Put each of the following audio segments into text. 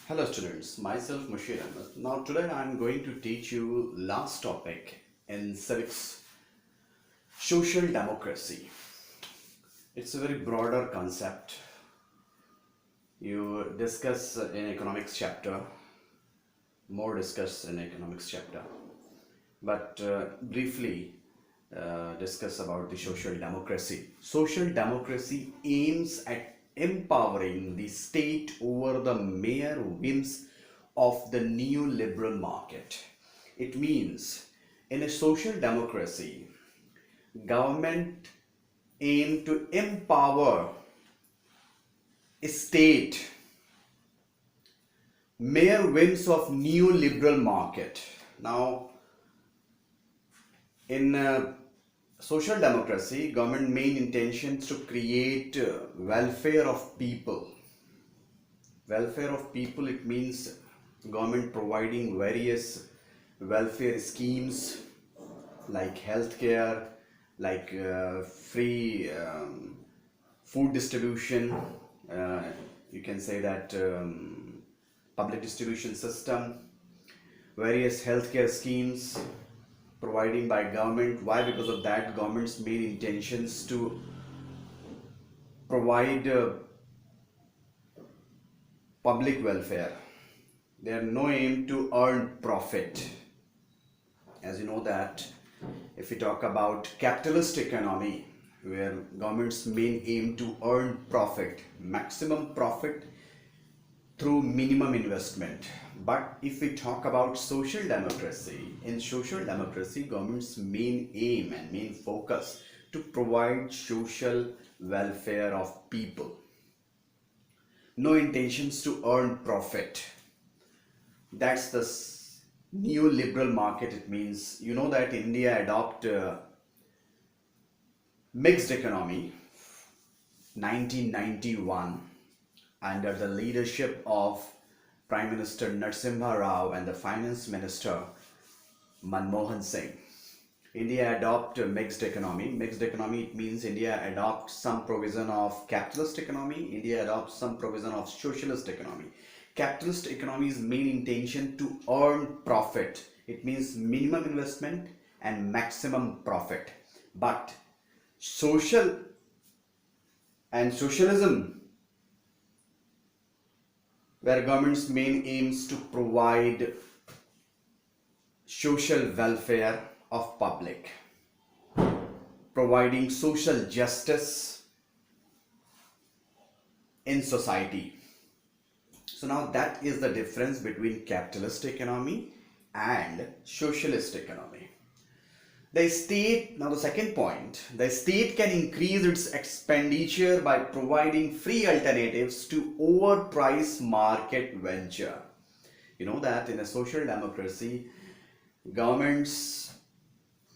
Hello students, myself Mushir Ahmed. Now today I am going to teach you last topic in civics, social democracy. It's a very broader concept. You discuss in economics chapter, more discuss in economics chapter, but briefly discuss about the social democracy. Social democracy aims at empowering the state over the mere whims of the neoliberal market. It means in a social democracy, government aim to empower a state mere whims of neoliberal market. Now, in social democracy, government main intentions to create welfare of people. Welfare of people, it means government providing various welfare schemes like healthcare, like free food distribution. Uh, you can say that public distribution system, various healthcare schemes providing by government. Why? Because of that government's main intentions to provide public welfare. They are no aim to earn profit. As you know that if we talk about capitalist economy, where government's main aim to earn profit, maximum profit through minimum investment. But if we talk about social democracy, in social democracy, government's main aim and main focus to provide social welfare of people. No intentions to earn profit. That's the neoliberal market. It means, you know that India adopt mixed economy 1991 under the leadership of Prime Minister Narasimha Rao and the Finance Minister Manmohan Singh. India adopt mixed economy. Mixed economy, it means India adopts some provision of capitalist economy, India adopts some provision of socialist economy. Capitalist economy's main intention to earn profit. It means minimum investment and maximum profit. But social and socialism, where government's main aims to provide social welfare of public, providing social justice in society. So now that is the difference between capitalist economy and socialist economy. The state, now the second point, the state can increase its expenditure by providing free alternatives to overpriced market venture. You know that in a social democracy, governments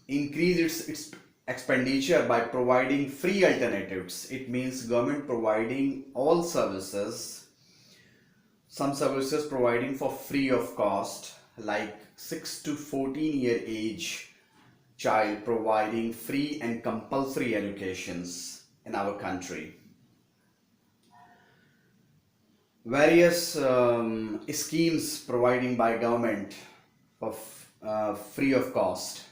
increase its expenditure by providing free alternatives. It means government providing all services, some services providing for free of cost, like 6 to 14-year age child providing free and compulsory educations in our country. Various schemes providing by government of free of cost.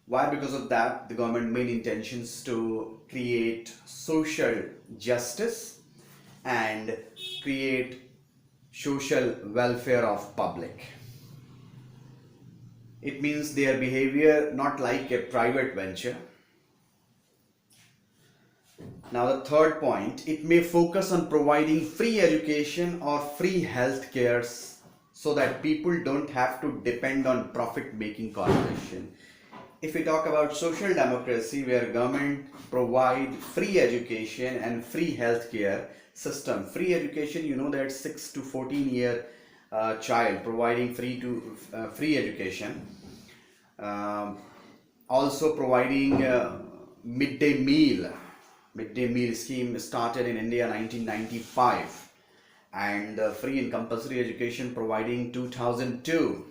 Why? Because of that, the government main intentions to create social justice and create social welfare of public. It means their behavior not like a private venture. Now the third point, it may focus on providing free education or free health care so that people don't have to depend on profit making corporation. If we talk about social democracy, where government provide free education and free health care system. Free education, you know that 6 to 14-year child providing free education. Also providing midday meal scheme started in India 1995, and free and compulsory education providing 2002.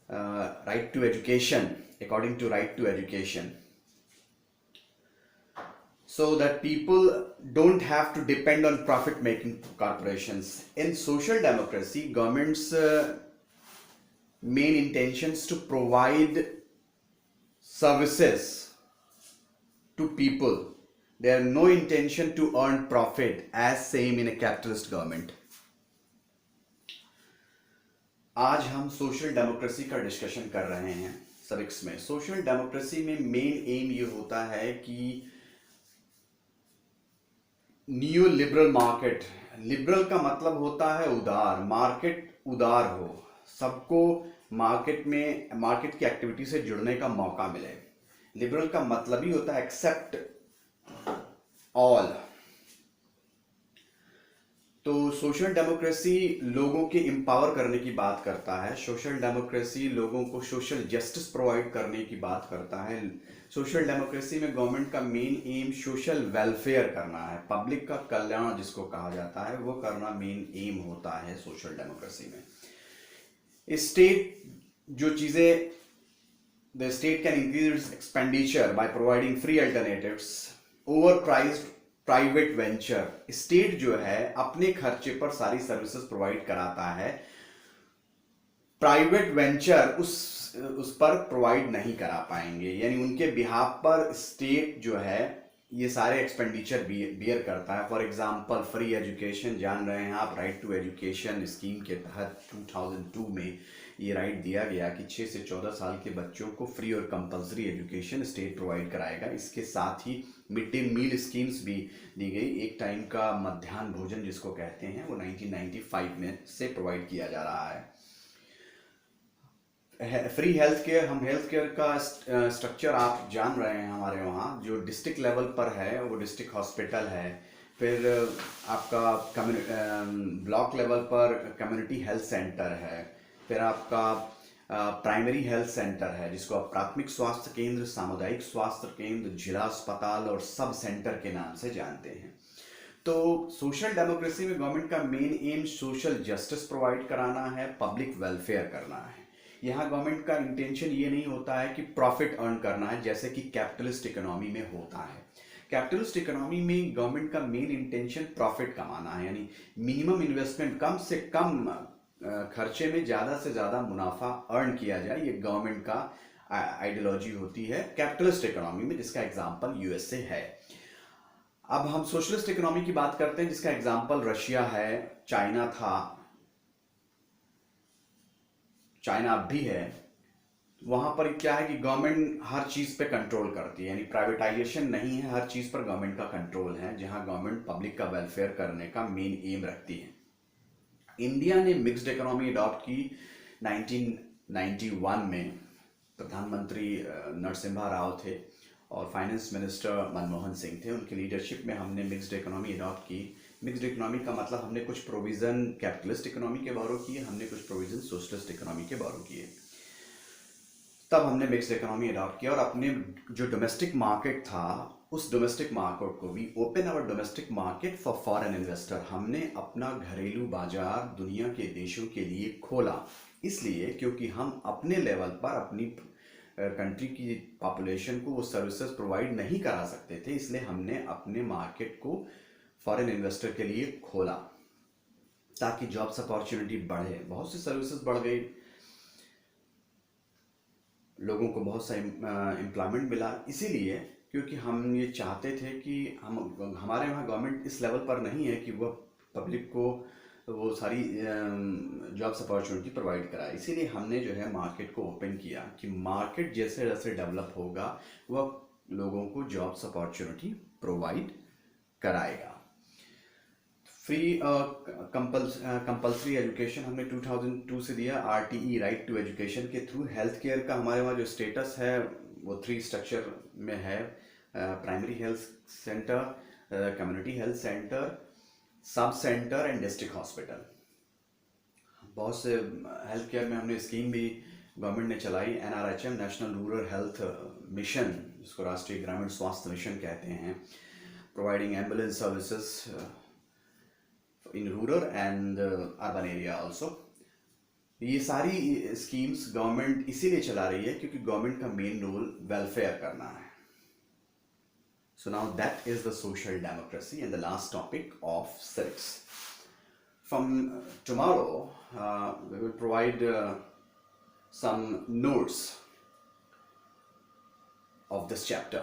Right to education, according to right to education. so that people don't have to depend on profit making corporations. In social democracy, government's main intentions to provide services to people. There are no intention to earn profit as same in a capitalist government. आज हम social democracy का discussion कर रहे हैं सबिक्स में। Social democracy में main M ये होता है कि न्यू लिबरल मार्केट, लिबरल का मतलब होता है उदार, मार्केट उदार हो, सबको मार्केट में मार्केट की एक्टिविटी से जुड़ने का मौका मिले। लिबरल का मतलब ही होता है एक्सेप्ट ऑल। तो सोशल डेमोक्रेसी लोगों के एम्पावर करने की बात करता है, सोशल डेमोक्रेसी लोगों को सोशल जस्टिस प्रोवाइड करने की बात करता है। सोशल डेमोक्रेसी में गवर्नमेंट का मेन एम सोशल वेलफेयर करना है, पब्लिक का कल्याण जिसको कहा जाता है वो करना मेन एम होता है सोशल डेमोक्रेसी में। स्टेट जो चीज़ें, the state can increase expenditure by providing free alternatives over priced private venture. State जो है अपने खर्चे पर सारी सर्विसेज प्रोवाइड कराता है, प्राइवेट वेंचर उस पर प्रोवाइड नहीं करा पाएंगे, यानी उनके बिहाफ पर स्टेट जो है ये सारे एक्सपेंडिचर बियर करता है। फॉर एग्जांपल फ्री एजुकेशन, जान रहे हैं आप, राइट टू एजुकेशन स्कीम के तहत 2002 में ये राइट दिया गया कि 6 से 14 साल के बच्चों को फ्री और कंपलसरी एजुकेशन स्टेट प्रोवाइड कराएगा। इसके साथ ही मिड डे मील स्कीम्स भी दी गई, एक टाइम का मध्याह्न भोजन जिसको कहते हैं वो 1995 में से प्रोवाइड किया जा रहा है। फ्री हेल्थ केयर, हम हेल्थ केयर का स्ट्रक्चर आप जान रहे हैं, हमारे वहाँ जो डिस्ट्रिक्ट लेवल पर है वो डिस्ट्रिक्ट हॉस्पिटल है, फिर आपका ब्लॉक लेवल पर कम्युनिटी हेल्थ सेंटर है, फिर आपका प्राइमरी हेल्थ सेंटर है जिसको आप प्राथमिक स्वास्थ्य केंद्र, सामुदायिक स्वास्थ्य केंद्र, जिला अस्पताल और सब सेंटर के नाम से जानते हैं। तो सोशल डेमोक्रेसी में गवर्नमेंट का main M social justice provide कराना है, पब्लिक वेलफेयर करना है। यहाँ गवर्नमेंट का इंटेंशन ये नहीं होता है कि प्रॉफिट अर्न करना है जैसे कि कैपिटलिस्ट इकोनॉमी में होता है। कैपिटलिस्ट इकोनॉमी में गवर्नमेंट का मेन इंटेंशन प्रॉफिट कमाना है, यानी मिनिमम इन्वेस्टमेंट, कम से कम खर्चे में ज़्यादा से ज़्यादा मुनाफा अर्न किया जाए, ये गवर्नमेंट का आइडियोलॉजी होती है कैपिटलिस्ट इकोनॉमी में, जिसका एग्जाम्पल यूएसए है। अब हम सोशलिस्ट इकोनॉमी की बात करते हैं जिसका एग्जाम्पल रशिया है, चाइना था, चाइना अब भी है। वहां पर क्या है कि गवर्नमेंट हर चीज पे कंट्रोल करती है, यानी प्राइवेटाइजेशन नहीं है, हर चीज पर गवर्नमेंट का कंट्रोल है, जहां गवर्नमेंट पब्लिक का वेलफेयर करने का मेन एम रखती है। इंडिया ने मिक्स्ड इकोनॉमी अडॉप्ट की 1991 में। प्रधानमंत्री नरसिम्हा राव थे और फाइनेंस मिनिस्टर मनमोहन सिंह थे, उनकी लीडरशिप में हमने मिक्स्ड इकोनॉमी अडॉप्ट की। मिक्स्ड इकोनॉमी का मतलब हमने कुछ प्रोविज़न कैपिटलिस्ट इकोनॉमी के बारे किए, हमने कुछ प्रोविज़न सोशलिस्ट इकोनॉमी के बारे किए, तब हमने मिक्स्ड इकोनॉमी अडॉप्ट किया। और अपने जो डोमेस्टिक मार्केट था उस डोमेस्टिक मार्केट को भी, open our domestic market for foreign investor, हमने अपना घरेलू बाजार दुनिया के देशों के लिए खोला। इसलिए क्योंकि हम अपने लेवल पर अपनी कंट्री की पॉपुलेशन को वो सर्विसेज प्रोवाइड नहीं करा सकते थे, इसलिए हमने अपने मार्केट को फॉरेन इन्वेस्टर के लिए खोला ताकि जॉब्स अपॉर्चुनिटी बढ़े। बहुत सी सर्विसेज बढ़ गई, लोगों को बहुत सा एम्प्लॉयमेंट मिला, इसीलिए क्योंकि हम ये चाहते थे कि हमारे यहाँ गवर्नमेंट इस लेवल पर नहीं है कि वह पब्लिक को वो सारी जॉब्स अपॉर्चुनिटी प्रोवाइड कराए। इसीलिए हमने जो है मार्केट को ओपन किया कि मार्केट जैसे जैसे डेवलप होगा वह लोगों को जॉब्स अपॉर्चुनिटी प्रोवाइड कराएगा। फ्री कंपल्सरी एजुकेशन हमने 2002 से दिया, आरटीई राइट टू एजुकेशन के थ्रू। हेल्थ केयर का हमारे वहाँ जो स्टेटस है वो 3 स्ट्रक्चर में है, primary health centre, community health centre, sub centre and district hospital. बहुत से हेल्थ केयर में हमने स्कीम भी गवर्नमेंट ने चलाई, NRHM, national rural health mission, जिसको राष्ट्रीय ग्रामीण स्वास्थ्य मिशन कहते हैं, providing ambulance services in rural and urban area also. ये सारी स्कीम्स गवर्नमेंट इसीलिए चला रही है क्योंकि गवर्नमेंट का मेन रोल वेलफेयर करना है। So now that is the social democracy and the last topic of civics. From tomorrow, we will provide some notes of this chapter.